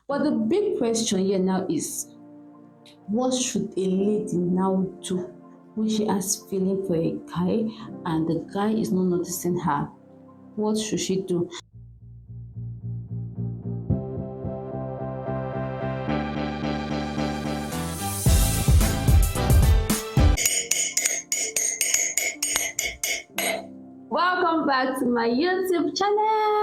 But the big question here now is, what should a lady now do when she has feeling for a guy and the guy is not noticing her? What should she do? Welcome back to my YouTube channel.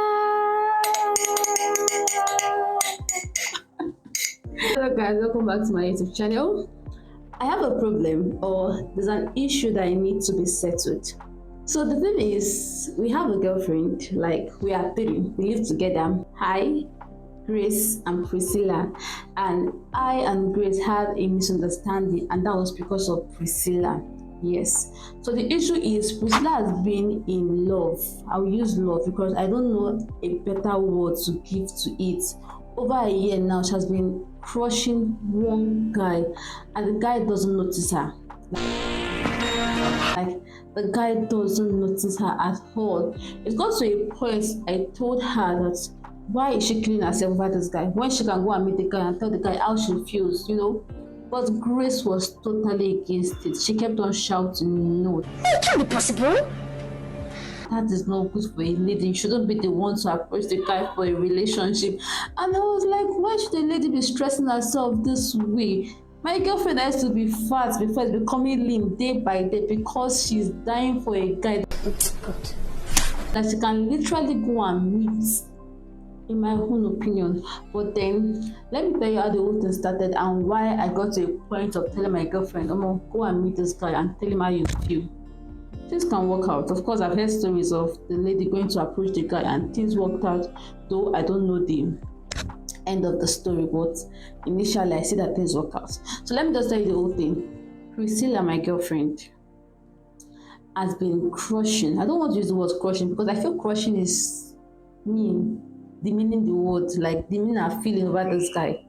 Hello guys, welcome back to my YouTube channel. I have a problem, or there's an issue that I need to be settled. So the thing is, we have a girlfriend, like we are three, we live together. Hi, Grace and Priscilla. And I and Grace had a misunderstanding, and that was because of Priscilla. Yes. So the issue is Priscilla has been in love. I'll use love because I don't know a better word to give to it. Over a year now, she has been crushing one guy, and the guy doesn't notice her. Like the guy doesn't notice her at all. It got to a point I told her that why is she killing herself over this guy when she can go and meet the guy and tell the guy how she feels, you know? But Grace was totally against it. She kept on shouting, no, It can be possible. that is not good for a lady. You shouldn't be the one to approach the guy for a relationship. And I was like, why should a lady be stressing herself this way? My girlfriend has to be fat before it's becoming lean day by day because she's dying for a guy Good. that she can literally go and meet, in my own opinion. But then let me tell you how the whole thing started and why I got to a point of telling my girlfriend, go and meet this guy and tell him how you feel. Things can work out. Of course, I've heard stories of the lady going to approach the guy and things worked out, though I don't know the end of the story, but initially I see that things work out. So let me just tell you the whole thing. Priscilla, my girlfriend, has been crushing. I don't want to use the word crushing because I feel crushing is mean, demeaning the word, like demeaning her feeling over this guy.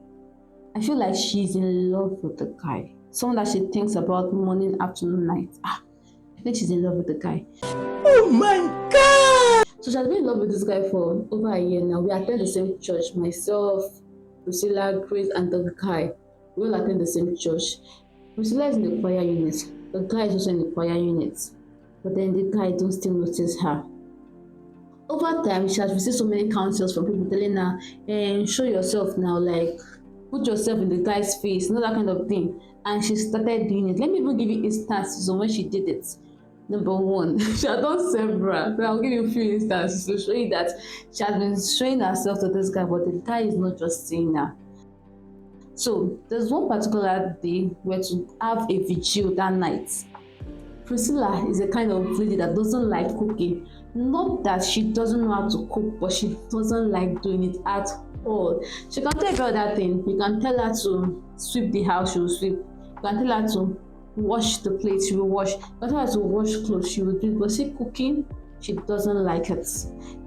I feel like she's in love with the guy. Someone that she thinks about morning, afternoon, night. I think she's in love with the guy. Oh my God! So she has been in love with this guy for over a year now. We attend the same church. Myself, Priscilla, Grace, and the guy. We all attend the same church. Priscilla is in the choir unit. The guy is also in the choir unit. But then the guy don't still notice her. Over time, she has received so many counsels from people telling her, show yourself now, like put yourself in the guy's face, you know, that kind of thing. And she started doing it. Let me even give you instances on when she did it. Number one, she has done several. So I'll give you a few instances to show you that she has been showing herself to this guy, but the guy is not just seeing her. So there's one particular day where to have a vigil that night. Priscilla is a kind of lady that doesn't like cooking. Not that she doesn't know how to cook, but she doesn't like doing it at all. She can tell you other things. You can tell her to sweep the house, she will sweep. You can tell her to wash the plates, she will wash. You can tell her to wash clothes, she will do it. But see, cooking, she doesn't like it.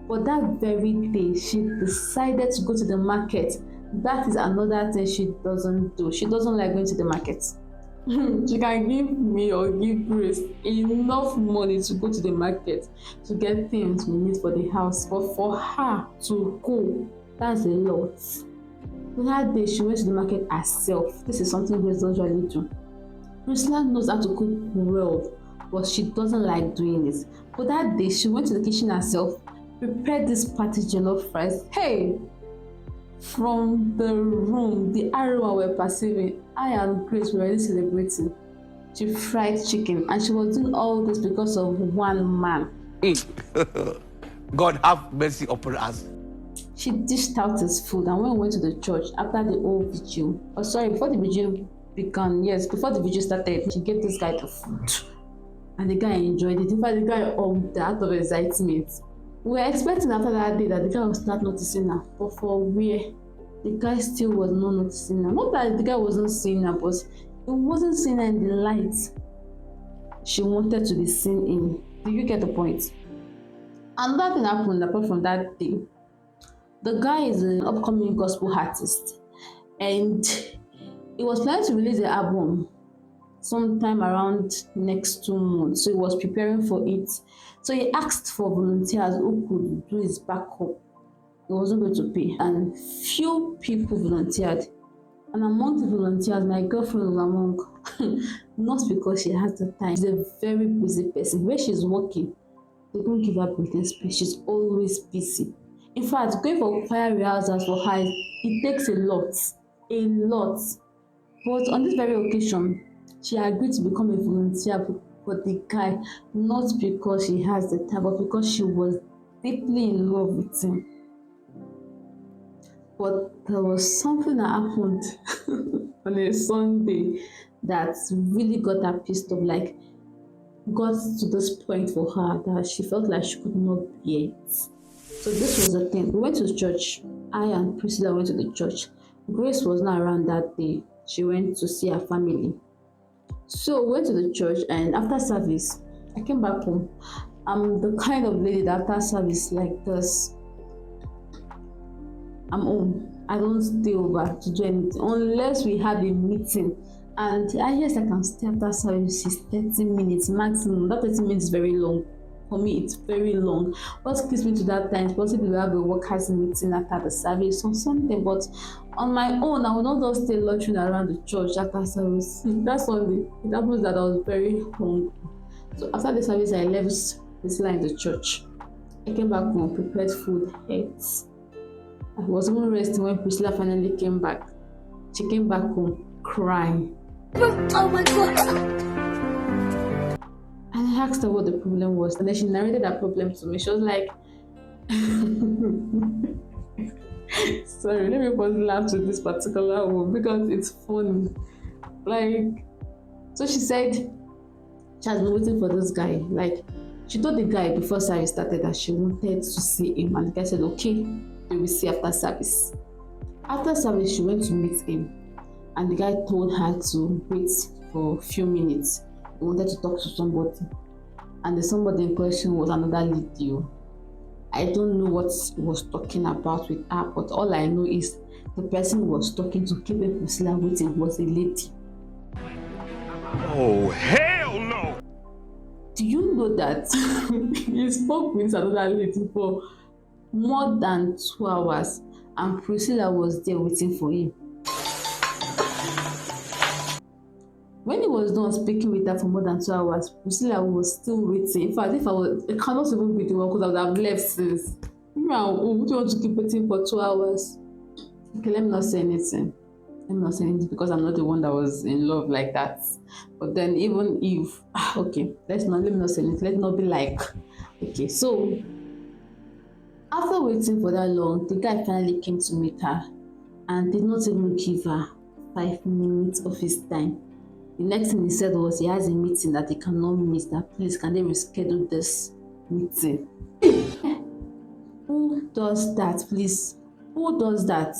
But that very day, she decided to go to the market. That is another thing she doesn't do. She doesn't like going to the market. She can give me or give Grace enough money to go to the market to get things we need for the house, but for her to go, that's a lot. So that day she went to the market herself. This is something Grace doesn't usually do. Priscilla knows how to cook well, but she doesn't like doing it. But that day she went to the kitchen herself, prepared this party jollof rice. Hey, from the room, the aroma we're perceiving, I and Grace were already celebrating. She fried chicken, and she was doing all this because of one man. God have mercy upon us. She dished out his food, and when we went to the church after the old vigil, before the vigil began, yes, before the vigil started, she gave this guy the food, and the guy enjoyed it. In fact, the guy out of excitement. We were expecting after that day that the guy would start noticing her, but for where? The guy still was not noticing her. Not that the guy wasn't seeing her, but he wasn't seeing her in the light she wanted to be seen in. Do you get the point? Another thing happened apart from that day. The guy is an upcoming gospel artist, and he was planning to release an album sometime around next 2 months. So he was preparing for it. So he asked for volunteers who could do his backup, he wasn't going to pay. And few people volunteered. And among the volunteers, my girlfriend was among. Not because she has the time. She's a very busy person. Where she's working, they don't give her breathing space. She's always busy. In fact, going for choir rehearsals for her, it takes a lot. A lot. But on this very occasion, she agreed to become a volunteer for the guy, not because she has the time, but because she was deeply in love with him. But there was something that happened on a Sunday that really got her pissed off, like got to this point for her that she felt like she could not bear it. So this was the thing. We went to church. I and Priscilla went to the church. Grace was not around that day. She went to see her family. So we went to the church, and after service, I came back home. I'm the kind of lady that after service like this, I'm home. I don't stay over to do anything unless we have a meeting. And I guess I can stay after service is 30 minutes maximum. That 30 minutes is very long. For me, it's very long. What keeps me to that time is possibly we have a workers meeting after the service or something. But on my own, I will not just stay loitering around the church after service. That's Sunday. It happens that I was very hungry. So after the service, I left Priscilla in the church. I came back home, prepared food, ate. I was even resting when Priscilla finally came back. She came back home crying. Oh my god! And I asked her what the problem was, and then she narrated that problem to me. She was like, sorry, let me pause laugh with this particular one because it's funny. Like, so she said she has been waiting for this guy. Like, she told the guy before service started that she wanted to see him, and the guy said, okay, we will see after service. After service, she went to meet him, and the guy told her to wait for a few minutes. He wanted to talk to somebody, and the somebody in question was another lady. I don't know what he was talking about with her, but all I know is the person who was talking to keeping Priscilla waiting was a lady. Oh, hell no! Do you know that he spoke with another lady for more than 2 hours, and Priscilla was there waiting for him? When he was done speaking with her for more than 2 hours, Priscilla was still waiting. In fact, if I cannot even be the one because I would have left since. Now, would you want to keep waiting for 2 hours? Okay, let me not say anything. Let me not say anything because I'm not the one that was in love like that. But then, even if, okay, let me not say anything. Let's not be like, okay, so after waiting for that long, the guy finally came to meet her and did not even give her 5 minutes of his time. The next thing he said was he has a meeting that he cannot miss, that please can they reschedule this meeting? Who does that, please? Who does that?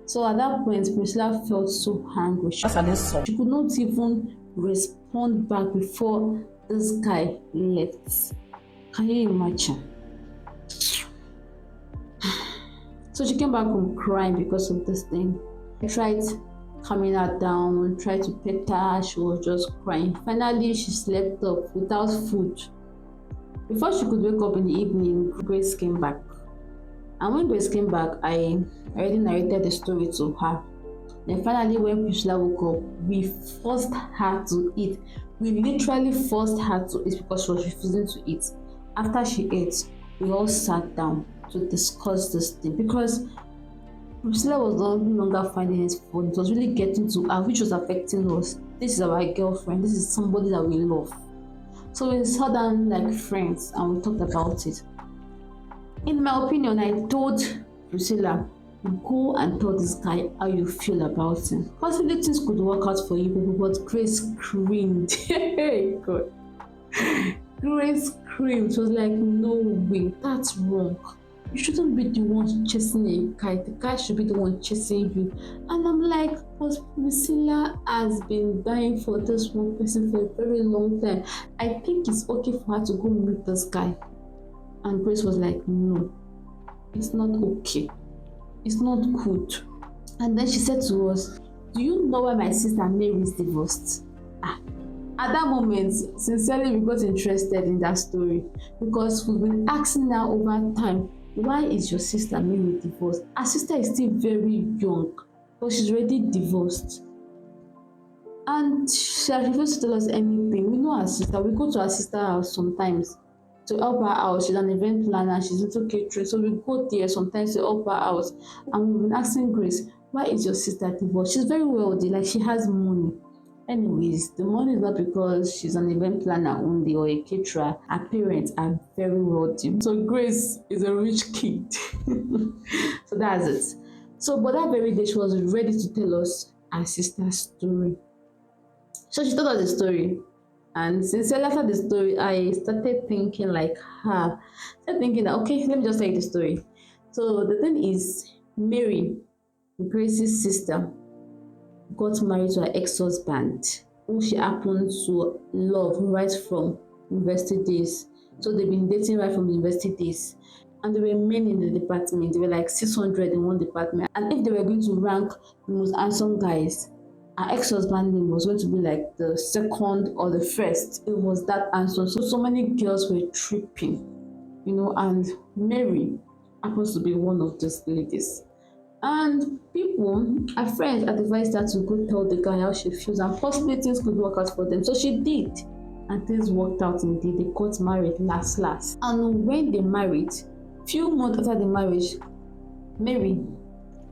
So at that point, Priscilla felt so angry. She could not even respond back before this guy left. Can you imagine? So she came back home crying because of this thing. I tried calming her down, tried to pet her, she was just crying. Finally, she slept off without food. Before she could wake up in the evening, Grace came back. And when Grace came back, I already narrated the story to her. Then finally, when Priscilla woke up, we forced her to eat. We literally forced her to eat because she was refusing to eat. After she ate, we all sat down to discuss this thing because Priscilla was no longer finding it fun. It was really getting to her, which was affecting us. This is our girlfriend. This is somebody that we love. So we sat down like friends and we talked about it. In my opinion, I told Priscilla, go and tell this guy how you feel about him. Possibly things could work out for you, but Grace screamed. Hey God. Grace screamed. She was like, no way, that's wrong. You shouldn't be the one chasing a guy. The guy should be the one chasing you. And I'm like, but Priscilla has been dying for this one person for a very long time. I think it's okay for her to go meet this guy. And Grace was like, no, it's not okay. It's not good. And then she said to us, do you know why my sister Mary is divorced? At that moment, sincerely, we got interested in that story because we've been asking her over time, why is your sister Mary divorced? Her sister is still very young, but she's already divorced. And she has refused to tell us anything. We know her sister. We go to her sister house sometimes to help her out. She's an event planner. She's into catering. So we go there sometimes to help her out. And we've been asking Grace, why is your sister divorced? She's very wealthy. Like, she has money. Anyways, the money is not because she's an event planner only or a caterer. Her parents are very wealthy. So Grace is a rich kid. So that's it. So, but that very day, she was ready to tell us her sister's story. So she told us the story. And sincerely after the story, I started thinking like her. Started thinking that, okay, let me just tell you the story. So the thing is, Mary, Grace's sister, got married to her ex-husband, who she happened to love right from university days. So they've been dating right from the university days. And there were men in the department. There were like 600 in one department. And if they were going to rank the most handsome guys, her ex-husband name was going to be like the second or the first. It was that handsome. So many girls were tripping, and Mary happens to be one of those ladies. And people, her friends advised her to go tell the guy how she feels, and possibly things could work out for them. So she did. And things worked out indeed. They got married last. And when they married, few months after the marriage, Mary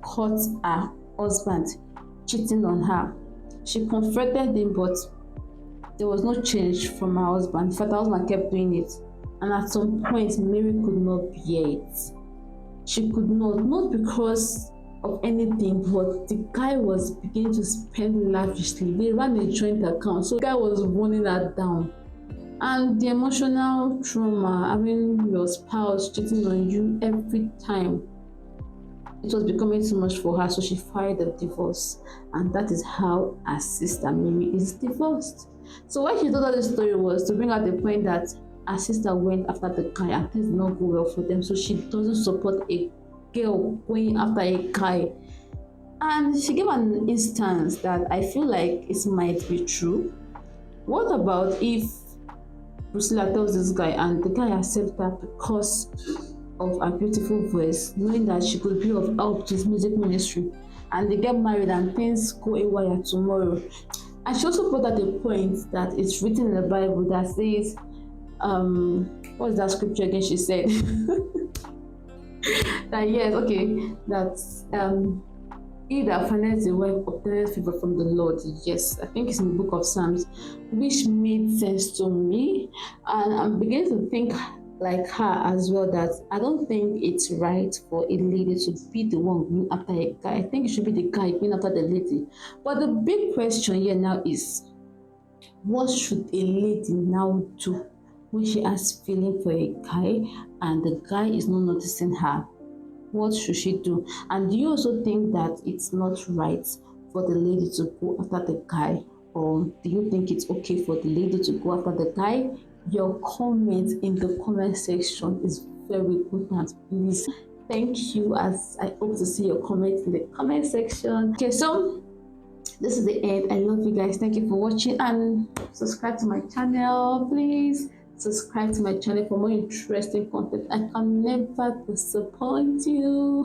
caught her husband cheating on her. She confronted him, but there was no change from her husband. In fact, her husband kept doing it. And at some point, Mary could not bear it. She could not because of anything, but the guy was beginning to spend lavishly. They ran a joint account, so the guy was running her down. And the emotional trauma, having your spouse cheating on you every time, it was becoming too much for her, so she filed a divorce. And that is how her sister Mary is divorced. So why she told her the story was to bring out the point that her sister went after the guy and things did not go well for them, so she doesn't support a girl going after a guy. And she gave an instance that I feel like it might be true. What about if Priscilla tells this guy and the guy accepts her because of her beautiful voice, knowing that she could be of help to his music ministry, and they get married and things go haywire tomorrow? And she also brought out a point that it's written in the Bible that says, what's that scripture again? She said that yes, okay, that he that findeth a wife obtaineth favor from the Lord. Yes, I think it's in the book of Psalms, which made sense to me. And I'm beginning to think like her as well, that I don't think it's right for a lady to be the one going after a guy. I think it should be the guy going after the lady. But the big question here now is, what should a lady now do when she has feeling for a guy and the guy is not noticing her? What should she do? And do you also think that it's not right for the lady to go after the guy, or do you think it's okay for the lady to go after the guy? Your comment in the comment section is very important. Please, thank you, as I hope to see your comments in the comment section. Okay, so this is the end. I love you guys. Thank you for watching, and subscribe to my channel, please. Subscribe to my channel for more interesting content. I can never disappoint you.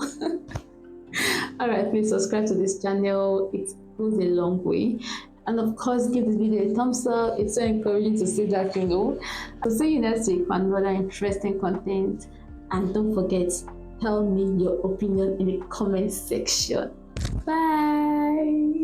Alright, please subscribe to this channel. It goes a long way. And of course, give this video a thumbs up. It's so encouraging to see that, So see you next week for another interesting content. And don't forget, tell me your opinion in the comment section. Bye.